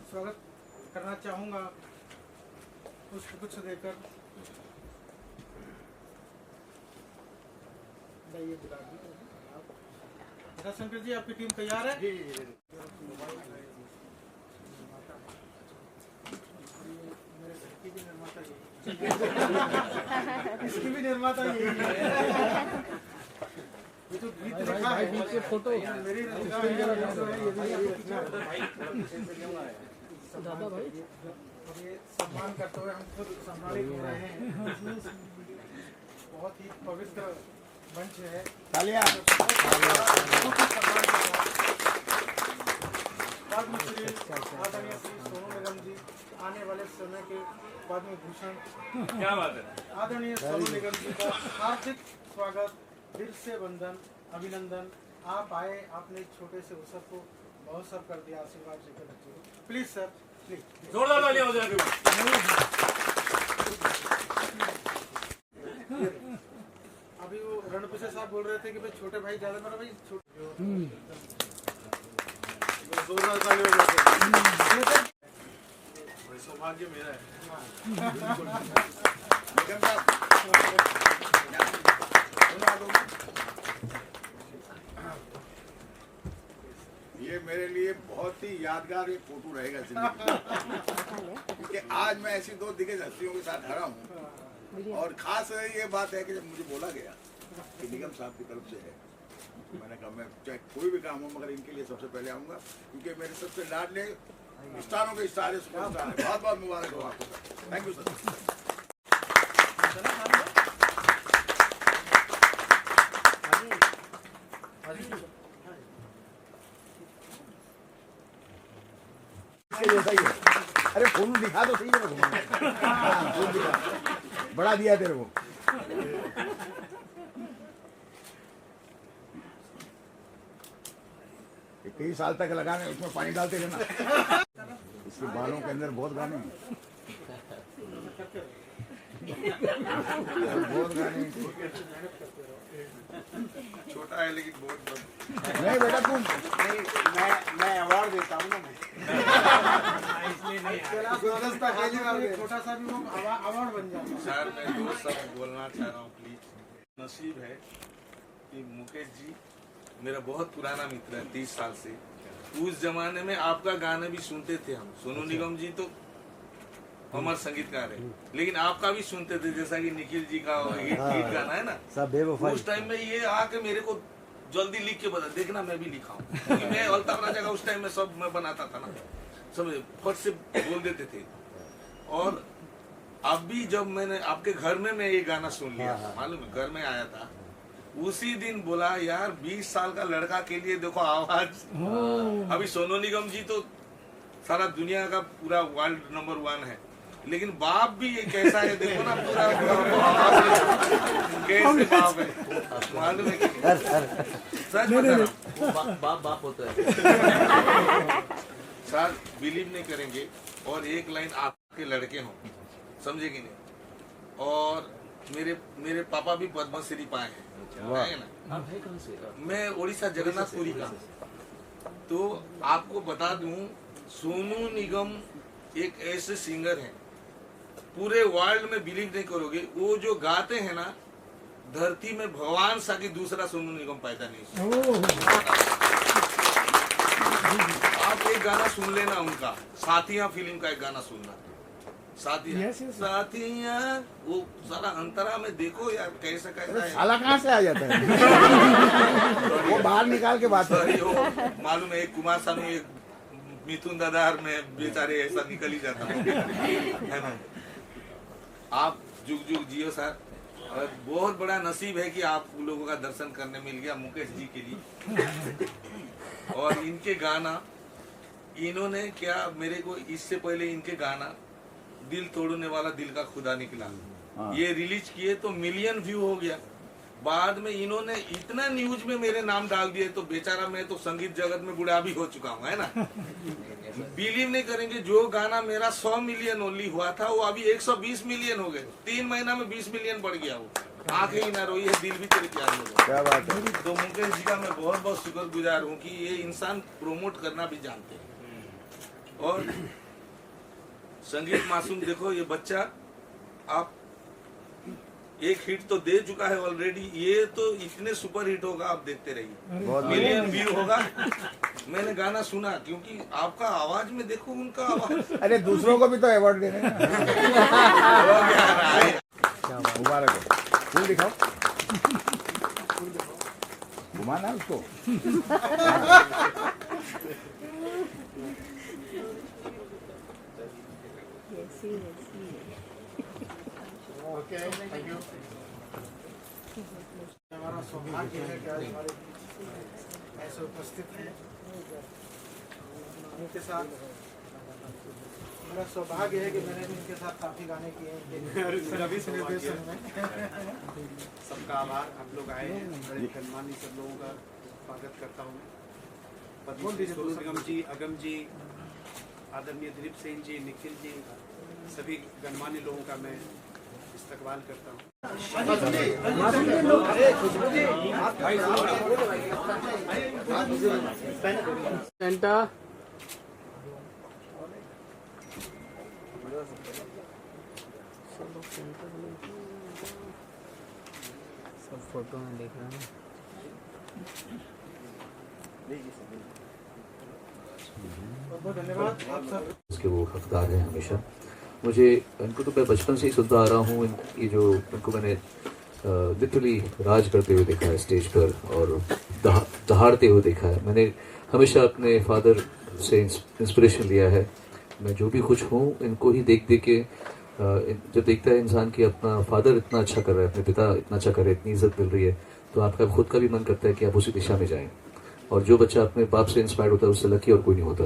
स्वागत करना चाहूँगा पुष्प गुच्छ देकर। शंकर जी, आपकी टीम तैयार है? मेरे घर की भी निर्माता यही है, इसकी भी निर्माता यही है। ये जो गीत लिखा है फोटो मेरी रचना है, जो है ये भी मेरी रचना है। दादा भाई, और ये सम्मान करते हुए हम खुद सम्मानित हो रहे हैं। बहुत ही पवित्र मंच है। तालियां। पद्मश्री आदरणीय श्री सोनू निगम जी, आने वाले समय के पद्म भूषण, क्या बात है, आदरणीय सोनू निगम जी का हार्दिक स्वागत, दिल से वंदन, अभिनंदन। आप आए, आपने एक छोटे से अवसर को बहुत सर कर दिया। आशीर्वाद लेकर रखिए प्लीज सर, प्लीज। जोरदार तालियां हो जाएगी। अभी वो रणपिसे साहब बोल रहे थे कि भाई छोटे भाई ज्यादा, मेरा भाई छोटे, जोरदार तालियां हो जाएगी। सौभाग्य मेरा है। ये मेरे लिए बहुत ही यादगार एक फोटो रहेगा जिंदगी कि आज मैं ऐसी दो दिग्गज हस्तियों के साथ खड़ा हूँ। और खास ये बात है कि जब मुझे बोला गया कि निगम साहब की तरफ से है, मैंने कहा मैं चाहे कोई भी काम हो मगर इनके लिए सबसे पहले आऊँगा, क्योंकि मेरे सबसे लाडले स्टारों के सारे सुपरस्टार हैं। बहुत बहुत मुबारक हो आपको। Thank you sir. जैसा ही है। अरे फोन दिखा तो सही है, फोन दिखा, बड़ा दिया तेरे को। कई साल तक लगाने, उसमें पानी डालते रहना। इसके बालों के अंदर बहुत गाने हैं, बहुत गाने। छोटा है लेकिन बहुत नहीं बेटा तुम नहीं, मैं अवार्ड देता हूँ ना, इसलिए छोटा सा भी वो अवार्ड बन जाता है। सर, मैं दो शब्द बोलना चाह रहा हूँ प्लीज। नसीब है कि मुकेश जी मेरा बहुत पुराना मित्र है, 30 साल से। उस जमाने में आपका गाने भी सुनते थे हम। सोनू निगम जी तो अमर संगीतकार है, लेकिन आपका भी सुनते थे, जैसा कि निखिल जी का हिट गाना है ना। उस टाइम में ये आके मेरे को जल्दी लिख के बता, देखना मैं भी लिखा हूँ, क्योंकि मैं अल्ताफ राजा का उस टाइम में सब मैं बनाता था ना, सब फट से बोल देते थे। और अभी जब मैंने आपके घर में मैं ये गाना सुन लिया, मालूम है, घर में आया था, उसी दिन बोला यार 20 साल का लड़का के लिए देखो आवाज। अभी सोनू निगम जी तो सारा दुनिया का पूरा वर्ल्ड नंबर 1 है, लेकिन बाप भी ये कैसा है देखो ना, पूरा कैसे बाप है, मालूम है कि सच बता रहा हूँ, बाप होता है। सर बिलीव नहीं करेंगे। और एक लाइन आपके लड़के हो, समझे कि नहीं। और मेरे पापा भी पद्मश्री पाए हैं ना। मैं उड़ीसा जगन्नाथपुरी का। तो आपको बता दूं, सोनू निगम एक ऐसे सिंगर हैं, पूरे वर्ल्ड में बिलीव नहीं करोगे, वो जो गाते हैं ना, धरती में भगवान सा की दूसरा सोनू निगम पैदा नहीं। आप एक गाना सुन लेना उनका, साथियां फिल्म का एक गाना सुनना, साथियां। साथियां, वो सारा अंतरा में देखो यार कैसा कैसा है। साला कहाँ से आ जाता है वो बाहर निकाल के बात है। मालूम है, एक कुमार सानू, एक मिथुन दादार में बेचारे ऐसा निकल ही जाता है ना। आप जुग जुग जियो सर। और बहुत बड़ा नसीब है कि आप लोगों का दर्शन करने मिल गया मुकेश जी के लिए। और इनके गाना, इन्होंने क्या, मेरे को इससे पहले इनके गाना दिल तोड़ने वाला दिल का खुदा निकला, ये रिलीज किए तो मिलियन व्यू हो गया। बाद में इन्होंने इतना न्यूज में मेरे नाम डाल दिए, तो बेचारा मैं तो संगीत जगत में बुढ़ा भी हो चुका हूँ, है ना। बिलीव नहीं करेंगे, जो गाना मेरा 100 मिलियन ओनली हुआ था, वो अभी 120 मिलियन हो गए। 3 महीना में 20 मिलियन बढ़ गया। वो आंखें ही ना रोई है, दिल भी तेरे प्यार में। क्या बात है। तो मुकेश जी का मैं बहुत बहुत शुक्रगुजार हूँ कि ये इंसान प्रोमोट करना भी जानते हैं। और संगीत मासूम, देखो ये बच्चा आप एक हिट तो दे चुका है ऑलरेडी, ये तो इतने सुपर हिट होगा, आप देखते रहिए, मिलियन व्यू होगा। मैंने गाना सुना क्योंकि आपका आवाज में देखो, उनका आवाज, अरे दूसरों को भी तो अवार्ड देने हैं। मुबारक हो। फूल दिखाओ, घुमाना उसको। Okay, thank you. हमारा सौभाग्य है कि आज हमारे ऐसे उपस्थित हैं उनके साथ। मेरा सौभाग्य है कि मैंने भी उनके साथ काफी गाने किए हैं रवि से निर्देशन में। सबका आभार, आप लोग आए हैं, बड़े सम्मानी सब लोगों का स्वागत करता हूँ। सोनू निगम जी, अगम जी, आदरणीय दिलीप सिंह जी, निखिल जी, सभी गणमान्य लोगों का मैं इस्तकबाल करता हूँ। सब फोटो में देख रहा हूँ। बहुत धन्यवाद आप सब। उसके वो हकदार हैं हमेशा। मुझे इनको तो मैं बचपन से ही सुनता आ रहा हूँ। ये जो इनको मैंने लिटरली राज करते हुए देखा है स्टेज पर और दहाड़ते हुए देखा है। मैंने हमेशा अपने फादर से इंस्पिरेशन लिया है। मैं जो भी कुछ हूँ इनको ही देख देख के जब देखता है इंसान कि अपना फादर इतना अच्छा कर रहा है, अपने पिता इतना अच्छा कर रहे हैं, इतनी इज्जत मिल रही है, तो आपका खुद का भी मन करता है कि आप उसी दिशा में जाएं। और जो बच्चा अपने बाप से इंस्पायर्ड होता है उससे लकी और कोई नहीं होता।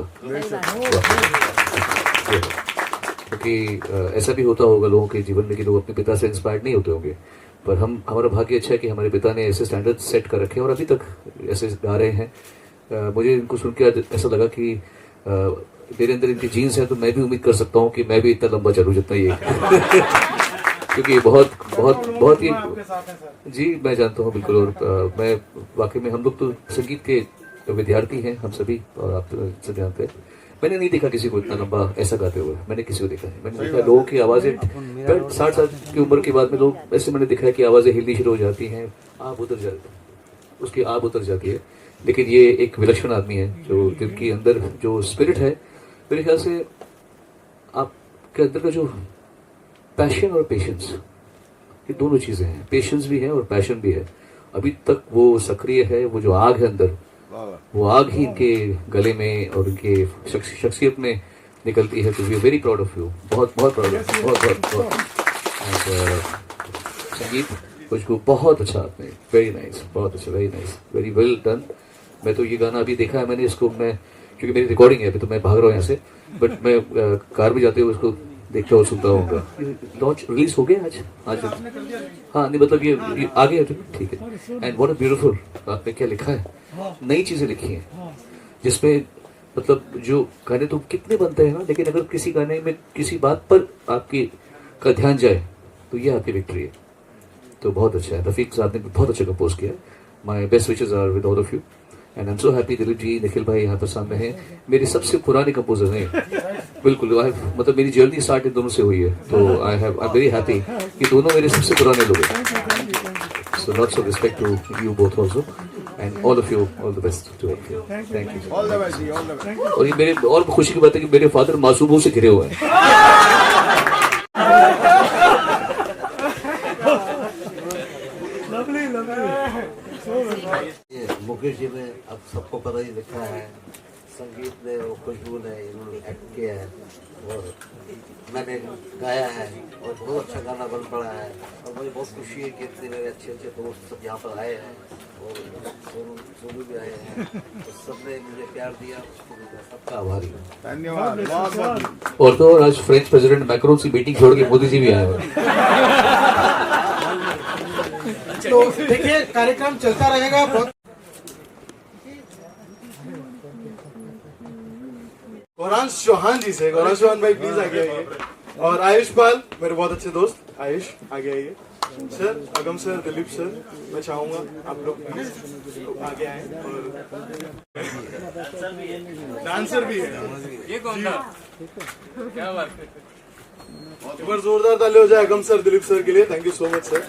क्योंकि ऐसा भी होता होगा लोगों के जीवन में कि लोग अपने पिता से इंस्पायर्ड नहीं होते होंगे, पर हमारा भाग्य अच्छा है कि हमारे पिता ने ऐसे स्टैंडर्ड सेट कर रखे हैं और अभी तक ऐसे गा रहे हैं। मुझे इनको सुन के ऐसा लगा कि मेरे अंदर इनकी जीन्स है, तो मैं भी उम्मीद कर सकता हूँ कि मैं भी इतना लंबा चलूँ जितना ये क्योंकि बहुत ही जी मैं जानता हूँ बिल्कुल। और मैं वाकई में हम लोग तो संगीत के विद्यार्थी हैं हम सभी, और आप तो सब जानते हैं। मैंने नहीं देखा किसी को इतना लंबा ऐसा गाते हुए, मैंने किसी को देखा है। मैंने देखा लोगों की आवाज़ें 60 साल की उम्र के बाद में लोग ऐसे मैंने देखा है कि आवाज़ें हिलनी शुरू हो जाती हैं, आप उतर जाती है। लेकिन ये एक विलक्षण आदमी है जो जिनके अंदर जो स्पिरिट है, मेरे ख्याल से आपके अंदर का जो पैशन और पेशेंस, ये दोनों चीज़ें हैं। पेशेंस भी है और पैशन भी है। अभी तक वो सक्रिय है, वो जो आग है अंदर, वो आग ही इनके गले में और इनके शख्सियत में निकलती है। तो we are very proud of you, बहुत प्राउड ऑफ यू, बहुत। संगीत खुशबू बहुत अच्छा आपने, वेरी नाइस, बहुत अच्छा, very nice, very well done. मैं तो ये गाना अभी देखा है मैंने इसको, मैं क्योंकि मेरी रिकॉर्डिंग है अभी तो मैं भाग रहा हूँ यहाँ से, बट मैं कार में जाते हुए उसको देखता हुआ सुनता हूँ। लॉन्च रिलीज हो गया आज हाँ नहीं मतलब ये आ गया तो ठीक है। एंड व्हाट अ ब्यूटीफुल, आपने क्या लिखा है, नई चीजें लिखी हैं जिसमें मतलब जो गाने तो कितने बनते हैं ना, लेकिन अगर किसी गाने में किसी बात पर आपकी का ध्यान जाए तो ये आपकी विक्ट्री है। तो बहुत अच्छा है, रफीक साहब ने बहुत अच्छा कंपोज किया। My best wishes are with all of you and I am so happy. Dilip ji, Nikhil भाई यहाँ पर सामने हैं, मेरे सबसे पुराने कंपोजर हैं बिल्कुल। मतलब मेरी जर्नी स्टार्ट इन दोनों से हुई है, तो आई एम वेरी हैप्पी कि दोनों मेरे सबसे पुराने लोग हैं। So lots of respect to you both also and all of you, all the best to thank you, all the best जी, ऑल द बेस्ट। और ये मेरे और खुशी की बात है कि मेरे फादर मासूमों से घिरे हुए हैं। मुकेश जी ने अब सबको पता ही लिखा है, संगीत ने और खुशबू ने इन्होंने एक्ट किया है और मैंने गाया है और बहुत अच्छा गाना बन पड़ा है। और मुझे बहुत खुशी है कि इतने मेरे अच्छे दोस्त सब यहाँ पर आए हैं और सोनू भी आए हैं, तो सबने मुझे प्यार दिया, उसको मैं सबका आभारी हूँ। धन्यवाद, बहुत। और तो आज फ्रेंच प्रेसिडेंट मैक्रोन की मीटिंग छोड़ के मोदी जी भी आए हुए। तो देखिए कार्यक्रम चलता रहेगा। बहुत गौरांश चौहान जी से, गौरांश चौहान भाई प्लीज आगे आइए। और आयुष पाल, मेरे बहुत अच्छे दोस्त आयुष, आगे आइए। सर, अगम सर, दिलीप सर, मैं चाहूंगा आप लोग प्लीज आगे आए। और डांसर भी है। ये कौन था? क्या बात है। एक बार जोरदार ताली हो जाए अगम सर, दिलीप सर के लिए। Thank you so much sir.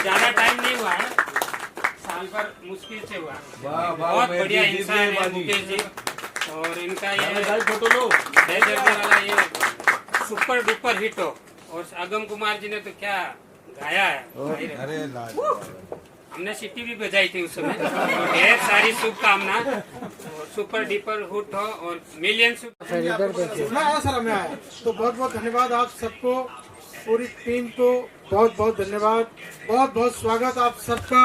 ज्यादा टाइम नहीं हुआ है, साल भर मुश्किल से हुआ। बहुत बढ़िया इंसान है मुकेश जी। और इनका ये फोटो लो। बेदर्दी वाला ये सुपर डुपर हिट हो। और अगम कुमार जी ने तो क्या गाया है। अरे हमने सिटी भी बजाई थी उस समय। ढेर सारी शुभकामना। सुपर डुपर हिट हो और मिलियंस। मैं आया सर, मैं आया तो बहुत बहुत धन्यवाद आप सबको, पूरी टीम को बहुत बहुत धन्यवाद। बहुत बहुत स्वागत आप सबका।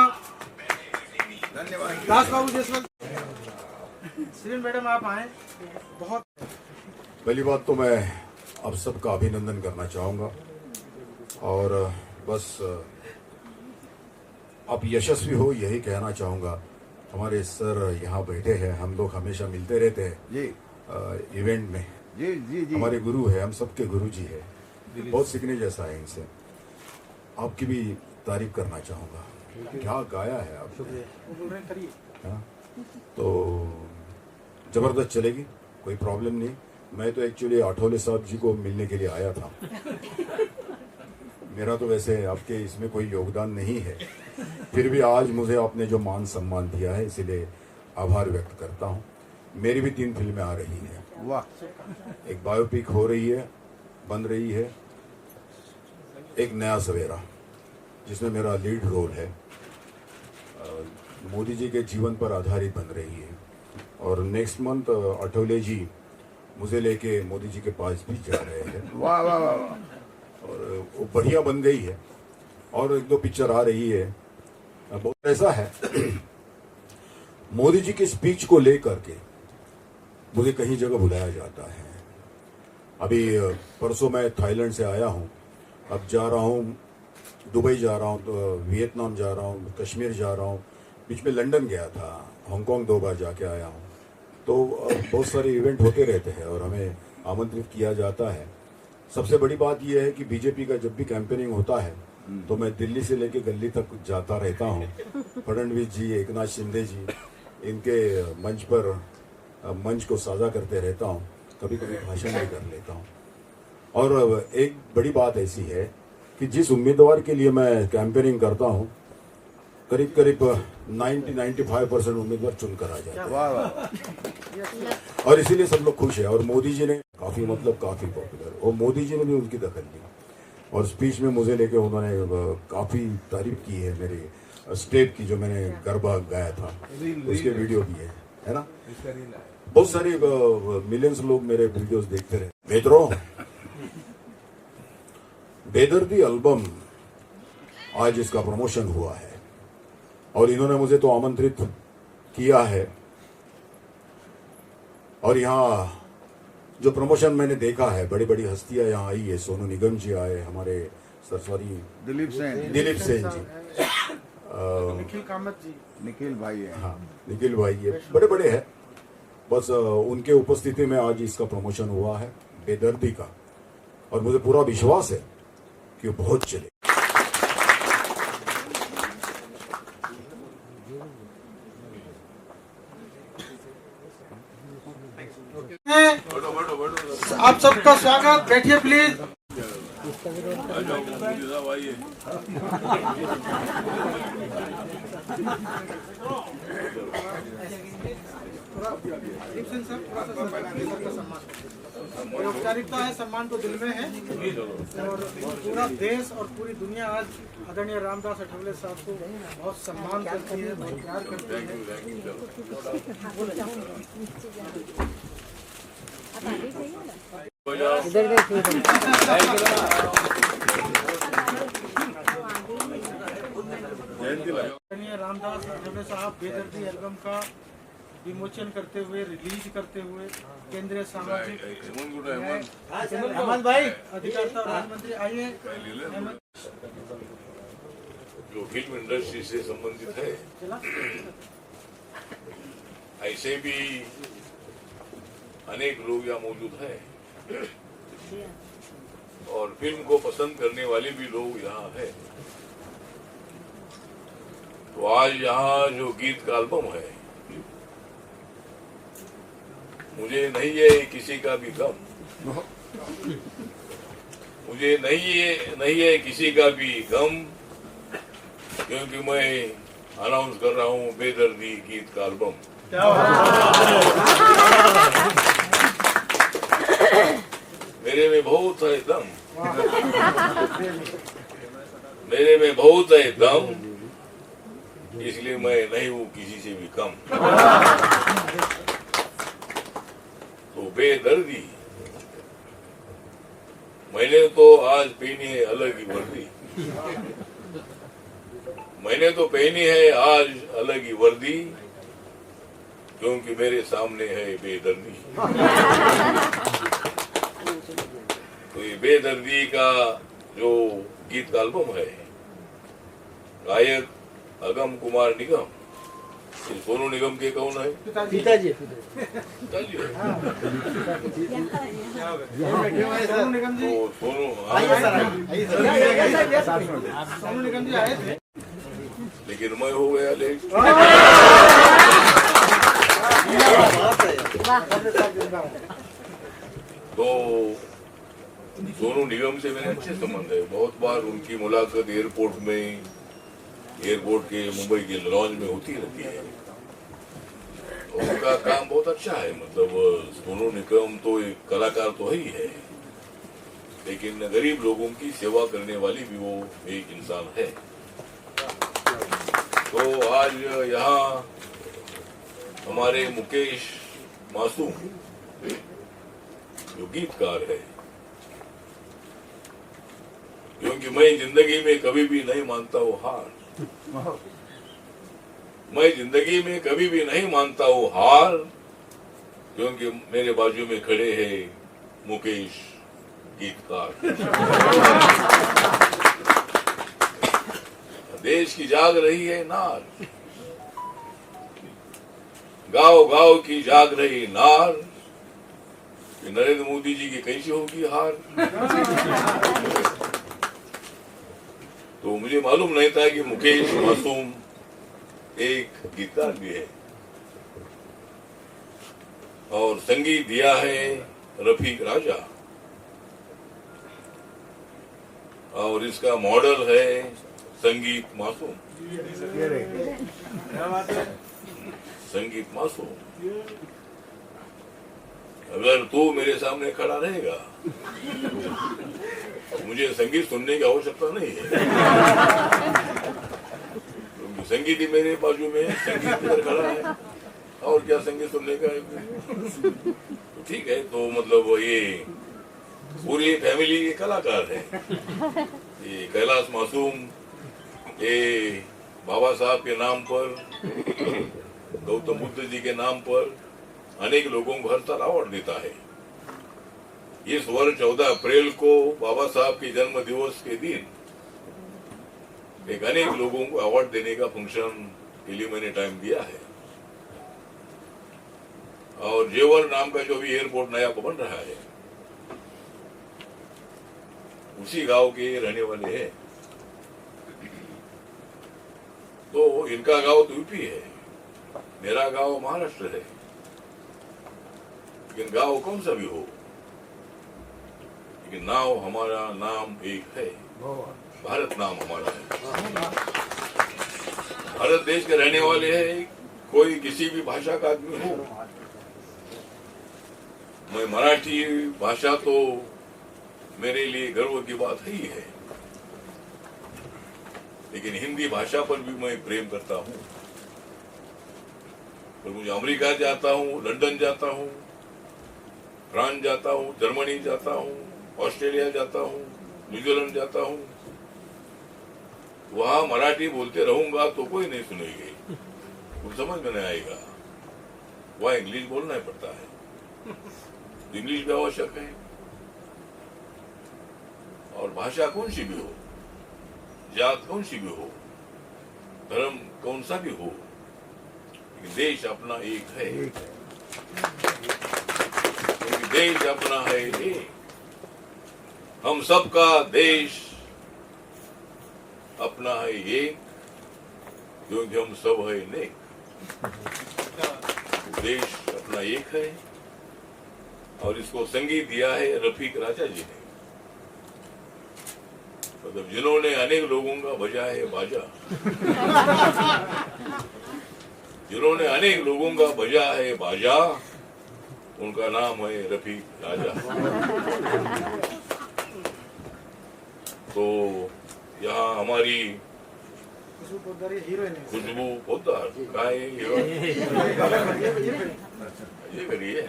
धन्यवाद। दास बाबू जसवंत श्रीन मैडम आप आए, बहुत पहली बात तो मैं आप सबका अभिनंदन करना चाहूँगा और बस आप यशस्वी हो यही कहना चाहूँगा। हमारे सर यहाँ बैठे हैं, हम लोग हमेशा मिलते रहते हैं जी इवेंट में। जी जी जी। हमारे गुरु है, हम सबके गुरु जी है, बहुत सीखने जैसा है इनसे। आपकी भी तारीफ करना चाहूँगा, क्या गाया है आपने। हाँ, तो जबरदस्त चलेगी, कोई प्रॉब्लम नहीं। मैं तो एक्चुअली आठवले साहब जी को मिलने के लिए आया था। मेरा तो वैसे आपके इसमें कोई योगदान नहीं है, फिर भी आज मुझे आपने जो मान सम्मान दिया है इसीलिए आभार व्यक्त करता हूँ। मेरी भी 3 फिल्में आ रही हैं। वाह। एक बायोपिक हो रही है, बन रही है, एक नया सवेरा जिसमें मेरा लीड रोल है, मोदी जी के जीवन पर आधारित बन रही है। और नेक्स्ट मंथ अठौले जी मुझे लेके मोदी जी के पास भी जा रहे हैं। वाह वाह वाह। और वो बढ़िया बन गई है। और 1-2 पिक्चर आ रही है। बहुत ऐसा है मोदी जी की स्पीच को लेकर के मुझे कहीं जगह बुलाया जाता है। अभी परसों मैं थाईलैंड से आया हूँ, अब जा रहा हूँ दुबई, जा रहा हूँ तो वियतनाम जा रहा हूँ, कश्मीर जा रहा हूँ, बीच में लंदन गया था, हांगकांग 2 बार जाके आया हूँ। तो बहुत सारे इवेंट होते रहते हैं और हमें आमंत्रित किया जाता है। सबसे बड़ी बात यह है कि बीजेपी का जब भी कैंपेनिंग होता है तो मैं दिल्ली से लेके गली तक जाता रहता हूँ। फडणवीस जी, एकनाथ शिंदे जी, इनके मंच पर मंच को साझा करते रहता हूँ, कभी कभी भाषण भी कर लेता हूँ। और एक बड़ी बात ऐसी है कि जिस उम्मीदवार के लिए मैं कैंपेनिंग करता हूँ करीब करीब 90-95% उम्मीदवार चुनकर आ जाते हैं। वाह वाह। और इसीलिए सब लोग खुश हैं। और मोदी जी ने काफी काफी पॉपुलर, और मोदी जी ने भी उनकी दखल ली और स्पीच में मुझे लेके उन्होंने काफी तारीफ की है मेरे स्टेप की, जो मैंने गरबा गाया था उसके वीडियो भी है ना। बहुत सारे मिलियंस लोग मेरे वीडियोस देखते रहे। मित्रों, बेदर्दी एल्बम आज इसका प्रमोशन हुआ है और इन्होंने मुझे तो आमंत्रित किया है। और यहाँ जो प्रमोशन मैंने देखा है, बड़ी बड़ी हस्तियां यहाँ आई है। सोनू निगम जी आए, हमारे सरस्वती दिलीप सेन जी, निखिल कामत जी, निखिल भाई है। हाँ निखिल भाई, ये बड़े बड़े हैं। बस उनके उपस्थिति में आज इसका प्रमोशन हुआ है बेदर्दी का, और मुझे पूरा विश्वास है कि वो बहुत चले। आप सबका स्वागत, बैठिए प्लीज। औपचारिकता है, सम्मान तो दिल में है और पूरा देश और पूरी दुनिया आज आदरणीय रामदास अठवले साहब को बहुत सम्मान करती है, बहुत प्यार करती है। आदरणीय रामदास अठवले साहब बेदर्दी एल्बम का विमोचन करते हुए, रिलीज करते हुए केंद्रीय सामाजिक हेमंत भाई, अधिकारिता राज्य मंत्री आइए। जो फिल्म इंडस्ट्री से संबंधित है, ऐसे भी अनेक लोग यहाँ मौजूद हैं और फिल्म को पसंद करने वाले भी लोग यहाँ हैं। तो आज यहाँ जो गीत का एल्बम है, मुझे नहीं है किसी का भी गम, मुझे नहीं है किसी का भी गम, क्योंकि मैं अनाउंस कर रहा हूँ बेदर्दी गीत का एल्बम। मेरे में बहुत है दम, मेरे में बहुत है दम, इसलिए मैं नहीं हूँ किसी से भी कम। तो बेदर्दी मैंने तो आज पहनी है अलग ही वर्दी, मैंने तो पहनी है आज अलग ही वर्दी, क्योंकि मेरे सामने है बेदर्दी। तो ये बेदर्दी का जो गीत का एल्बम है, गायक अगम कुमार निगम, ये सोनू निगम के कौन है? पिताजी पिताजी है। सोनू निगम जी, तो सोनू सोनू निगम जी आए थे। लेकिन मैं हो गया लेट। तो सोनू निगम से मेरे अच्छे संबंध है, बहुत बार उनकी मुलाकात एयरपोर्ट के मुंबई के लॉन्ज में होती रहती है। उनका काम बहुत अच्छा है, मतलब सोनू निगम तो एक कलाकार तो ही है, लेकिन गरीब लोगों की सेवा करने वाली भी वो एक इंसान है। तो आज यहाँ हमारे मुकेश मासूम जो गीतकार है, क्योंकि मैं जिंदगी में कभी भी नहीं मानता हूँ हार, मैं जिंदगी में कभी भी नहीं मानता हूँ हार, क्योंकि मेरे बाजू में खड़े हैं मुकेश गीतकार। देश की जाग रही है नार, गांव गांव की जाग रही नार, कि नरेंद्र मोदी जी की कैसी होगी हार। तो मुझे मालूम नहीं था कि मुकेश मासूम एक गीतकार भी है, और संगीत दिया है रफीक राजा, और इसका मॉडल है संगीत मासूम। संगीत मासूम, अगर तू मेरे सामने खड़ा रहेगा तो मुझे संगीत सुनने की आवश्यकता नहीं है, क्योंकि संगीत ही मेरे बाजू में है, संगीत इधर खड़ा है, और क्या संगीत सुनने का है। तो ठीक है, तो मतलब ये पूरी फैमिली ये कलाकार है। ये कैलाश मासूम ये बाबा साहब के नाम पर, गौतम बुद्ध जी के नाम पर अनेक लोगों को हर साल अवार्ड देता है। इस वर्ष 14 अप्रैल को बाबा साहब के जन्म दिवस के दिन एक अनेक लोगों को अवार्ड देने का फंक्शन के लिए मैंने टाइम दिया है, और जेवर नाम का जो भी एयरपोर्ट नया बन रहा है, उसी गांव के रहने वाले हैं। तो इनका गांव तो यूपी है, मेरा गांव महाराष्ट्र है, लेकिन गांव कौन सा भी हो, लेकिन नाम हमारा नाम एक है, भारत नाम हमारा है। भारत देश के रहने वाले हैं, कोई किसी भी भाषा का आदमी हो। मैं मराठी भाषा तो मेरे लिए गर्व की बात ही है, लेकिन हिंदी भाषा पर भी मैं प्रेम करता हूँ। और मुझे अमेरिका जाता हूँ, लंदन जाता हूँ, फ्रांस जाता हूँ, जर्मनी जाता हूँ, ऑस्ट्रेलिया जाता हूँ, न्यूजीलैंड जाता हूँ, वहां मराठी बोलते रहूंगा तो कोई नहीं सुनेगी, कुछ समझ में नहीं आएगा, वहां इंग्लिश बोलना ही पड़ता है। इंग्लिश भी आवश्यक है, और भाषा कौन सी भी हो, जात कौन सी भी हो, धर्म कौन सा भी हो, देश अपना एक है, क्योंकि देश अपना है एक, हम सबका देश अपना है एक, क्योंकि हम सब है नेक। देश अपना एक है और इसको संगीत दिया है रफीक राजा जी ने। मतलब जिन्होंने अनेक लोगों का बजा है बाजा, जिन्होंने अनेक लोगों का बजा है बाजा, उनका नाम है रफीक राजा। तो यहाँ हमारी खुशबू पोद्दार का ये खड़ी है,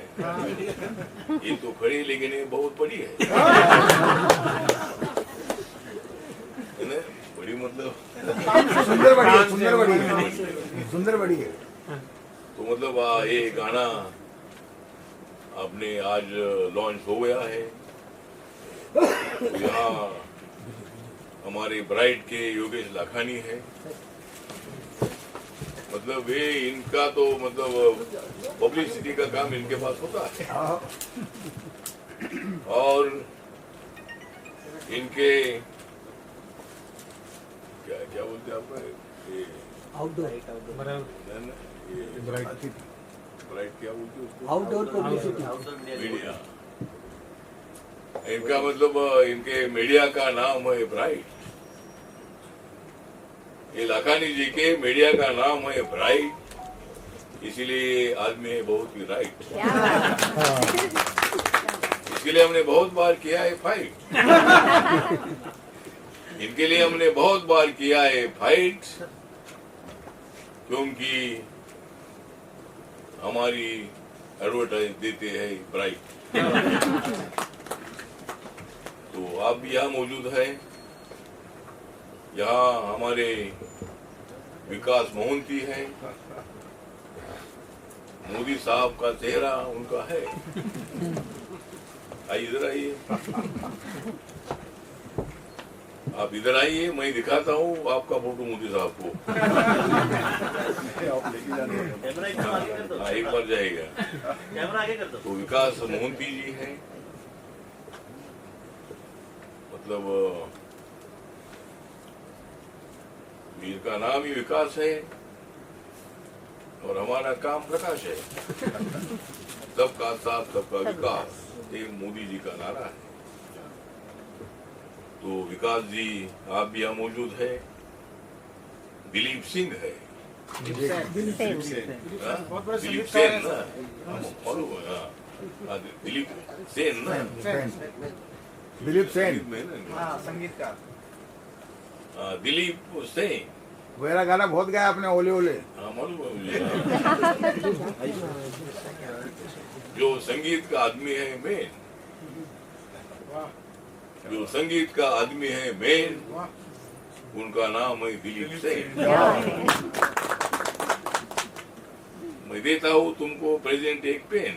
ये तो खड़ी लेकिन ये बहुत बड़ी है ना? बड़ी मतलब सुंदर बड़ी है, सुंदर बड़ी है, सुंदर बड़ी है। तो मतलब ये गाना आपने आज लॉन्च हो गया है। तो यहाँ हमारे ब्राइड के योगेश लाखानी है। मतलब वे इनका तो मतलब पब्लिसिटी का काम इनके पास होता है और इनके क्या क्या बोलते हैं आप आउटडोर ब्राइड क्या बोलते हैं उसको? Outdoor publicity media. इनका मतलब इनके मीडिया का नाम है ब्राइट। ये लाखानी जी के मीडिया का नाम है ब्राइट, इसीलिए आदमी है बहुत ही राइट। इसके लिए हमने बहुत बार किया है फाइट। इनके लिए हमने बहुत बार किया है फाइट, क्योंकि हमारी एडवर्टाइज देते हैं ब्राइट। तो आप भी यहाँ मौजूद है। यहाँ हमारे विकास मोहंती है। मोदी साहब का चेहरा उनका है। आइए इधर आइए, आप इधर आइए, मैं दिखाता हूँ आपका फोटो मोदी साहब को। एक बार जाएगा। तो विकास मोहंती जी है। मतलब वीर का नाम ही विकास है और हमारा काम प्रकाश है। सबका साथ सबका विकास, ये मोदी जी का नारा है। तो विकास जी आप भी यहाँ मौजूद है। दिलीप सिंह है। दिलीप सेन ना, दिलीप सेन ना, दिलीप सेन, संगीतकार दिलीप सेन। मेरा गाना बहुत गाया आपने, ओले ओले। हाँ मालूम है मुझे। जो संगीत का आदमी है मेन, जो संगीत का आदमी है मेन, उनका नाम है दिलीप सेन। मैं देता हूँ तुमको प्रेजेंट एक पेन।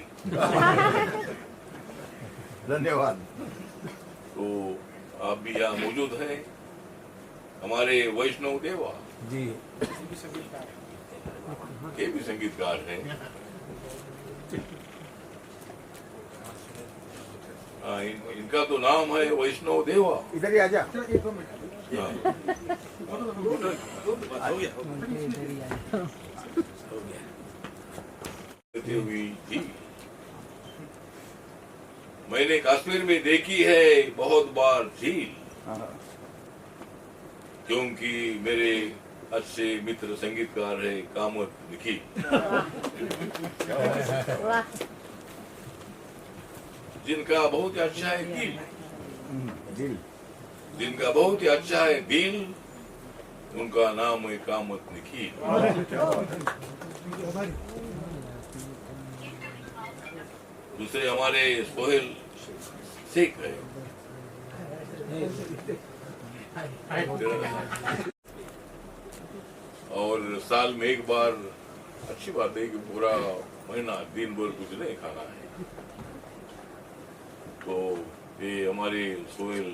धन्यवाद। तो आप भी यहाँ मौजूद हैं। हमारे वैष्णव देवा जी ये भी संगीतकार हैं। इनका तो नाम है वैष्णव देवा। इधर ही आजा। हुई थी। मैंने कश्मीर में देखी है बहुत बार झील, क्योंकि मेरे अच्छे मित्र संगीतकार है कामत निखिल। जिनका बहुत ही अच्छा है दिल, जिनका बहुत ही अच्छा है दिल, उनका नाम है कामत निखिल। दूसरे हमारे सोहेल शेख है। और साल में एक बार अच्छी बात है कि पूरा महीना दिन भर कुछ नहीं खाना है। तो ये हमारे सोहेल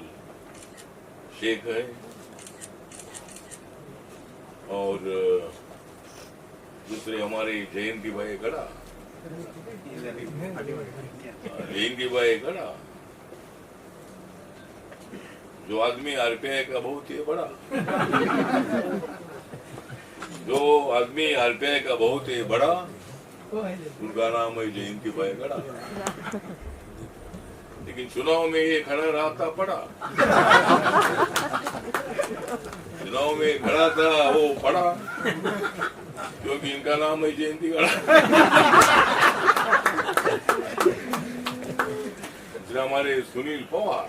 शेख है। और दूसरे हमारे जयंती भाई गड़ा, जयंती भाई गड़ा, जो आदमी आरपीआई का बहुत ही बड़ा, जो आदमी हल्पे का बहुत ही बड़ा, उनका नाम है जयंती भाई गड़ा। लेकिन चुनाव में ये खड़ा रहा था पड़ा, चुनाव में खड़ा था वो पड़ा, क्योंकि इनका नाम है जयंती गड़ा। हमारे सुनील पवार,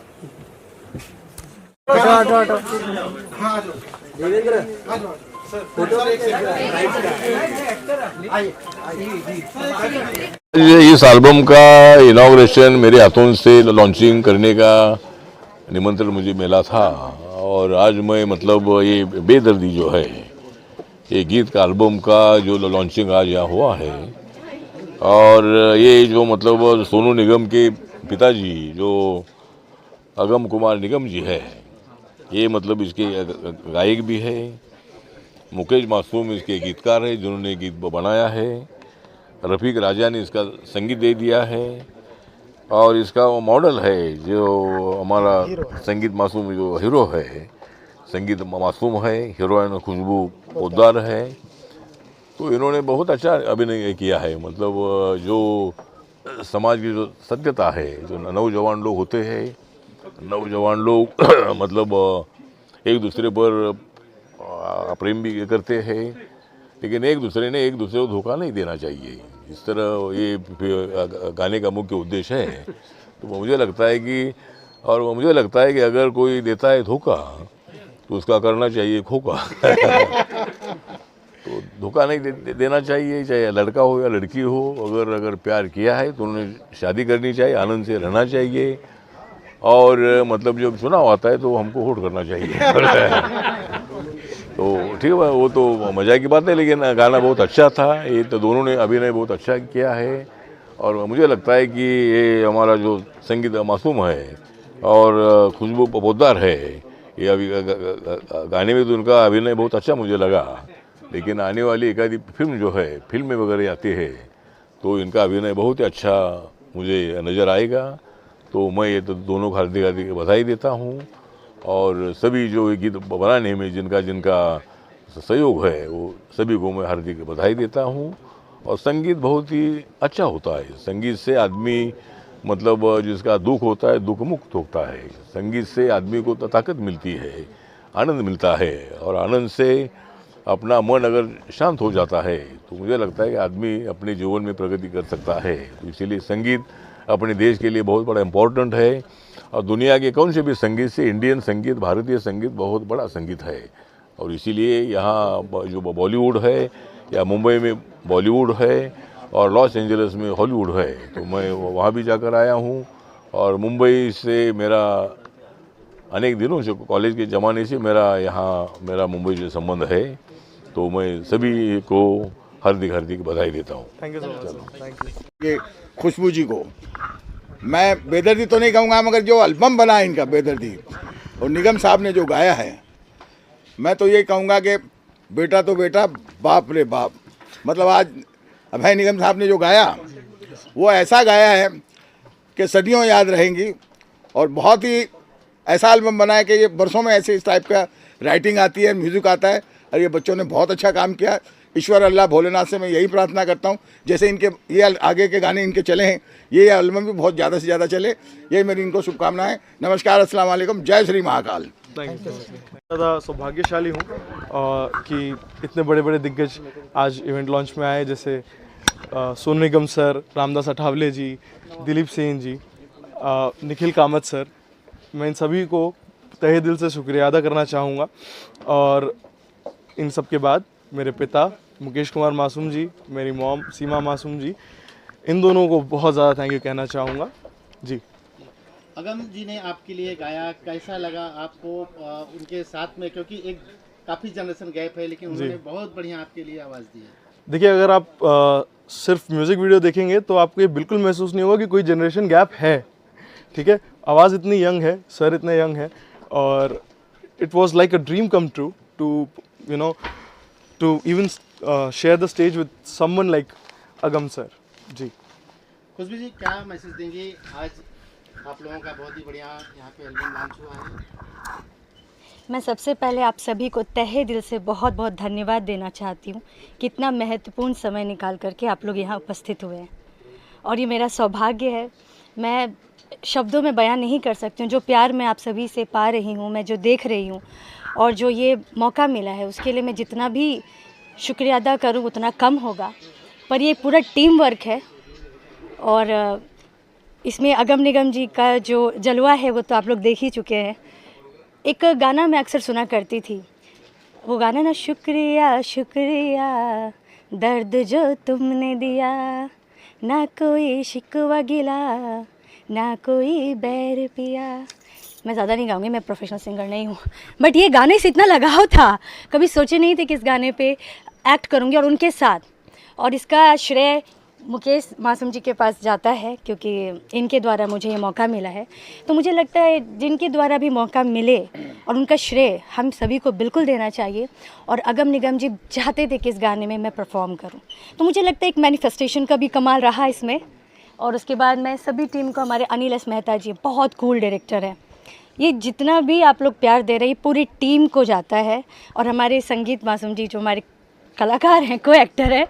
इस एल्बम का इनॉग्रेशन मेरे हाथों से लॉन्चिंग करने का निमंत्रण मुझे मिला था, और आज मैं मतलब ये बेदर्दी जो है, ये गीत का एल्बम का जो लॉन्चिंग आज यहाँ हुआ है, और ये जो मतलब सोनू निगम के पिताजी जो अगम कुमार निगम जी है, ये मतलब इसके गायक भी है। मुकेश मासूम इसके गीतकार है जिन्होंने गीत बनाया है। रफ़ीक राजा ने इसका संगीत दे दिया है, और इसका वो मॉडल है जो हमारा संगीत मासूम जो हीरो है, संगीत मासूम है, हीरोइन खुशबू पोद्दार है। तो इन्होंने बहुत अच्छा अभिनय किया है। मतलब जो समाज की जो सत्यता है, जो नौजवान लोग होते हैं, नौजवान लोग मतलब एक दूसरे पर प्रेम भी करते हैं, लेकिन एक दूसरे को धोखा नहीं देना चाहिए। इस तरह ये गाने का मुख्य उद्देश्य है। तो मुझे लगता है कि अगर कोई देता है धोखा तो उसका करना चाहिए खोखा। तो धोखा नहीं देना चाहिए, चाहे लड़का हो या लड़की हो। अगर प्यार किया है तो उन्हें शादी करनी चाहिए, आनंद से रहना चाहिए, और मतलब जब चुनाव आता है तो हमको वोट करना चाहिए। तो ठीक है, वो तो मजा की बात है, लेकिन गाना बहुत अच्छा था। ये तो दोनों ने अभिनय बहुत अच्छा किया है, और मुझे लगता है कि ये हमारा जो संगीत मासूम है और खुशबू पोद्दार है, ये अभी गाने में तो उनका अभिनय बहुत अच्छा मुझे लगा। लेकिन आने वाली एक आधी फिल्म जो है, फिल्म वगैरह आती है, तो इनका अभिनय बहुत ही अच्छा मुझे नज़र आएगा। तो मैं ये तो दोनों को हार्दिक बधाई देता हूँ, और सभी जो गीत बनाने में जिनका सहयोग है, वो सभी को मैं हार्दिक बधाई देता हूँ। और संगीत बहुत ही अच्छा होता है। संगीत से आदमी मतलब जिसका दुख होता है, दुख मुक्त होता है। संगीत से आदमी को ताकत मिलती है, आनंद मिलता है, और आनंद से अपना मन अगर शांत हो जाता है तो मुझे लगता है कि आदमी अपने जीवन में प्रगति कर सकता है। तो इसीलिए संगीत अपने देश के लिए बहुत बड़ा इम्पोर्टेंट है, और दुनिया के कौन से भी संगीत से इंडियन संगीत, भारतीय संगीत बहुत बड़ा संगीत है। और इसीलिए यहाँ जो बॉलीवुड है, या मुंबई में बॉलीवुड है, और लॉस एंजलिस में हॉलीवुड है, तो मैं वहाँ भी जाकर आया हूँ। और मुंबई से मेरा अनेक दिनों से, कॉलेज के ज़माने से मेरा मुंबई से संबंध है। तो मैं सभी को हार्दिक बधाई देता हूँ। Thank you so much. Thank you. ये खुशबू जी को मैं बेदर्दी तो नहीं कहूँगा, मगर जो एल्बम बना है इनका बेदर्दी, और निगम साहब ने जो गाया है, मैं तो ये कहूँगा कि बेटा तो बेटा, बाप रे बाप। मतलब आज अभय निगम साहब ने जो गाया, वो ऐसा गाया है कि सदियों याद रहेंगी। और बहुत ही ऐसा एल्बम बना है कि ये बरसों में ऐसे इस टाइप का राइटिंग आती है, म्यूज़िक आता है, और ये बच्चों ने बहुत अच्छा काम किया। ईश्वर अल्लाह भोलेनाथ से मैं यही प्रार्थना करता हूँ, जैसे इनके ये आगे के गाने इनके चले हैं, ये एल्बम भी बहुत ज़्यादा से ज़्यादा चले। ये मेरी इनको शुभकामनाएं। नमस्कार, अस्सलाम वालेकुम, जय श्री महाकाल। Thank you. ज़्यादा सौभाग्यशाली हूँ कि इतने बड़े बड़े दिग्गज आज इवेंट लॉन्च में आए, जैसे सोनू निगम सर, रामदास अठावले जी, दिलीप सेन जी, निखिल कामत सर। मैं इन सभी को तहे दिल से शुक्रिया अदा करना चाहूँगा। और इन सब के बाद मेरे पिता मुकेश कुमार मासूम जी, मेरी मॉम सीमा मासूम जी, इन दोनों को बहुत ज़्यादा थैंक यू कहना चाहूँगा जी। अगम जी ने आपके लिए गाया, कैसा लगा आपको उनके साथ में? क्योंकि एक काफ़ी जनरेशन गैप है, लेकिन उन्होंने बहुत बढ़िया आपके लिए आवाज़ दी है। देखिए, अगर आप सिर्फ म्यूज़िक वीडियो देखेंगे तो आपको ये बिल्कुल महसूस नहीं होगा कि कोई जनरेशन गैप है। ठीक है, आवाज़ इतनी यंग है, सर इतने यंग है, और it was like a dream come true to to even share the stage with someone like Agam sir ji. Khushboo ji, क्या मैसेज देंगे? आज आप लोगों का बहुत ही बढ़िया यहाँ पे एल्बम लॉन्च हुआ है। मैं सबसे पहले आप सभी को तहे दिल से बहुत बहुत धन्यवाद देना चाहती हूँ कि इतना महत्वपूर्ण समय निकाल करके आप लोग यहाँ उपस्थित हुए हैं और ये मेरा सौभाग्य है। मैं शब्दों में बयान नहीं कर सकती हूँ जो प्यार मैं आप सभी से पा रही हूँ, मैं जो देख रही हूँ और जो ये मौका मिला है उसके लिए मैं जितना भी शुक्रिया अदा करूँ उतना कम होगा। पर ये पूरा टीम वर्क है और इसमें अगम निगम जी का जो जलवा है वो तो आप लोग देख ही चुके हैं। एक गाना मैं अक्सर सुना करती थी, वो गाना ना, शुक्रिया शुक्रिया दर्द जो तुमने दिया, ना कोई शिकवा गिला ना कोई बैर पिया। मैं ज़्यादा नहीं गाऊंगी, मैं प्रोफेशनल सिंगर नहीं हूँ, बट ये गाने से इतना लगाव था, कभी सोचे नहीं थे कि इस गाने पे एक्ट करूँगी और उनके साथ। और इसका श्रेय मुकेश मासूम जी के पास जाता है क्योंकि इनके द्वारा मुझे ये मौका मिला है। तो मुझे लगता है जिनके द्वारा भी मौका मिले और उनका श्रेय हम सभी को बिल्कुल देना चाहिए। और अगम निगम जी चाहते थे कि इस गाने में मैं परफॉर्म करूं, तो मुझे लगता है एक मैनिफेस्टेशन का भी कमाल रहा इसमें। और उसके बाद मैं सभी टीम को, हमारे अनिल एस मेहता जी बहुत कूल डायरेक्टर हैं, ये जितना भी आप लोग प्यार दे रहे हैं पूरी टीम को जाता है। और हमारे संगीत मासूम जी जो हमारे कलाकार हैं, को एक्टर है,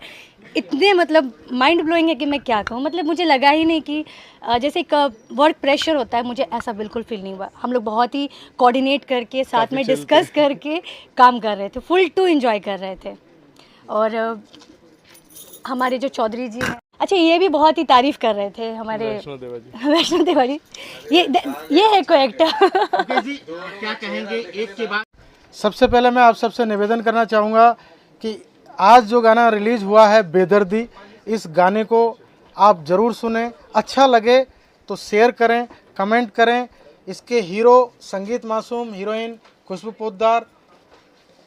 इतने मतलब माइंड ब्लोइंग है कि मैं क्या कहूँ। मतलब मुझे लगा ही नहीं कि जैसे एक वर्क प्रेशर होता है, मुझे ऐसा बिल्कुल फील नहीं हुआ। हम लोग बहुत ही कोऑर्डिनेट करके साथ में डिस्कस करके काम कर रहे थे, फुल टू एंजॉय कर रहे थे। और हमारे जो चौधरी जी हैं, अच्छा ये भी बहुत ही तारीफ़ कर रहे थे हमारे वैष्णो देवा जी, ये है को एक्टर। जी क्या कहेंगे एक के बाद? सबसे पहले मैं आप सबसे निवेदन करना चाहूँगा कि आज जो गाना रिलीज़ हुआ है बेदर्दी, इस गाने को आप ज़रूर सुनें, अच्छा लगे तो शेयर करें, कमेंट करें। इसके हीरो संगीत मासूम, हीरोइन खुशबू पोद्दार,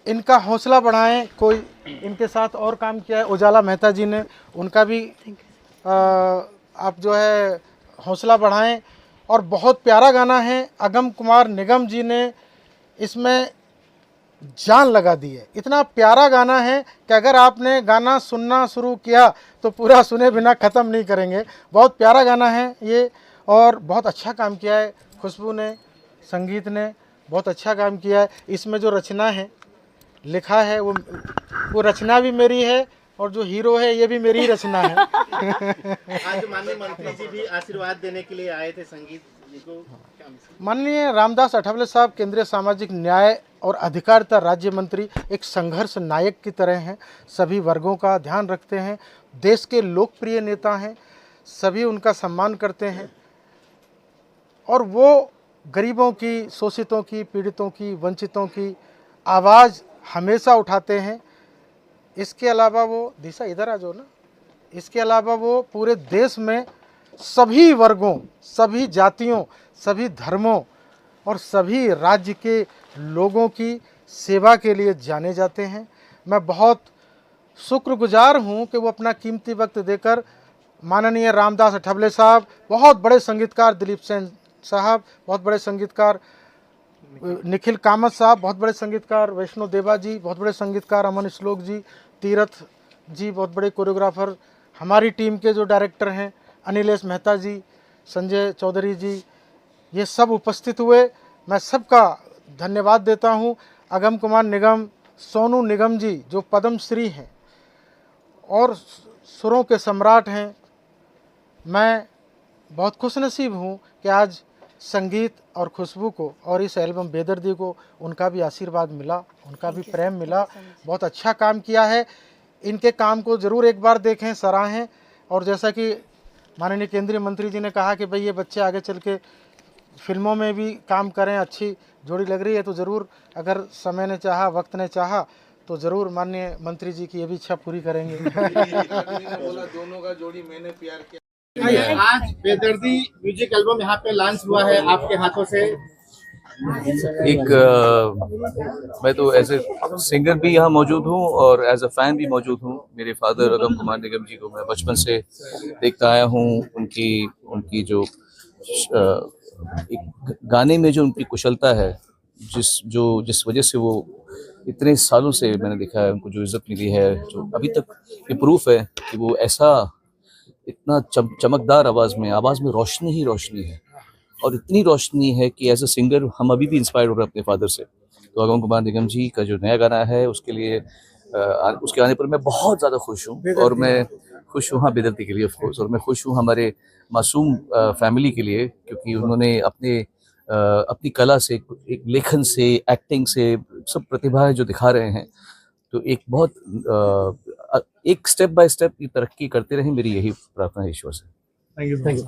इनका हौसला बढ़ाएं। कोई इनके साथ और काम किया है उजाला मेहता जी ने, उनका भी आप जो है हौसला बढ़ाएं। और बहुत प्यारा गाना है, अगम कुमार निगम जी ने इसमें जान लगा दी है। इतना प्यारा गाना है कि अगर आपने गाना सुनना शुरू किया तो पूरा सुने बिना ख़त्म नहीं करेंगे। बहुत प्यारा गाना है ये और बहुत अच्छा काम किया है खुशबू ने, संगीत ने बहुत अच्छा काम किया है। इसमें जो रचना है, लिखा है, वो रचना भी मेरी है और जो हीरो है ये भी मेरी ही रचना है। आज माननीय मंत्री जी भी आशीर्वाद देने के लिए आए थे संगीत जी को। माननीय रामदास अठावले साहब केंद्रीय सामाजिक न्याय और अधिकारिता राज्य मंत्री एक संघर्ष नायक की तरह हैं, सभी वर्गों का ध्यान रखते हैं, देश के लोकप्रिय नेता हैं, सभी उनका सम्मान करते हैं और वो गरीबों की, शोषितों की, पीड़ितों की, वंचितों की आवाज़ हमेशा उठाते हैं। इसके अलावा वो, दिशा इधर आ जाओ ना, इसके अलावा वो पूरे देश में सभी वर्गों, सभी जातियों, सभी धर्मों और सभी राज्य के लोगों की सेवा के लिए जाने जाते हैं। मैं बहुत शुक्रगुजार हूं कि वो अपना कीमती वक्त देकर, माननीय रामदास अठावले साहब, बहुत बड़े संगीतकार दिलीप सेन साहब, बहुत बड़े संगीतकार निखिल कामत साहब, बहुत बड़े संगीतकार वैष्णो देवा जी, बहुत बड़े संगीतकार अमन श्लोक जी, तीरथ जी, बहुत बड़े कोरियोग्राफर, हमारी टीम के जो डायरेक्टर हैं अनिल एस मेहता जी, संजय चौधरी जी, ये सब उपस्थित हुए। मैं सबका धन्यवाद देता हूँ। अगम कुमार निगम, सोनू निगम जी जो पद्मश्री हैं और सुरों के सम्राट हैं, मैं बहुत खुशनसीब हूँ कि आज संगीत और खुशबू को और इस एल्बम बेदर्दी को उनका भी आशीर्वाद मिला, उनका भी प्रेम मिला। बहुत अच्छा काम किया है। इनके काम को ज़रूर एक बार देखें, सराहें। और जैसा कि माननीय केंद्रीय मंत्री जी ने कहा कि भाई ये बच्चे आगे चल के फिल्मों में भी काम करें, अच्छी जोड़ी लग रही है, तो ज़रूर अगर समय ने चाहा, वक्त ने चाहा तो ज़रूर माननीय मंत्री जी की ये भी इच्छा पूरी करेंगे। बोला दोनों का जोड़ी मैंने प्यार किया। आज बेदर्दी म्यूजिक एल्बम यहाँ पे लॉन्च हुआ है आपके हाथों से। मैं तो एज ए सिंगर भी यहाँ मौजूद हूँ और एज अ फैन भी मौजूद हूँ। मेरे फादर अगम कुमार निगम जी को मैं बचपन से देखता आया हूँ। उनकी जो एक गाने में जो उनकी कुशलता है, जिस वजह से वो इतने सालों से मैंने देखा है उनको जो इज्जत मिली है, जो अभी तक ये प्रूफ है कि वो ऐसा इतना चमकदार आवाज़ में रोशनी ही रोशनी है। और इतनी रोशनी है कि एज अ सिंगर हम अभी भी इंस्पायर हो रहे हैं अपने फादर से। तो अगम कुमार निगम जी का जो नया गाना है उसके लिए उसके आने पर मैं बहुत ज़्यादा खुश हूँ। और मैं खुश हूँ, हाँ, बेदर्दी के लिए ऑफ कोर्स। और मैं खुश हूँ हमारे मासूम फैमिली के लिए, क्योंकि उन्होंने अपनी कला से, एक लेखन से, एक्टिंग से, सब प्रतिभाएं जो दिखा रहे हैं, तो एक बहुत एक स्टेप बाय स्टेप की तरक्की करते रहे, मेरी यही प्रार्थना है ईश्वर से। Thank you.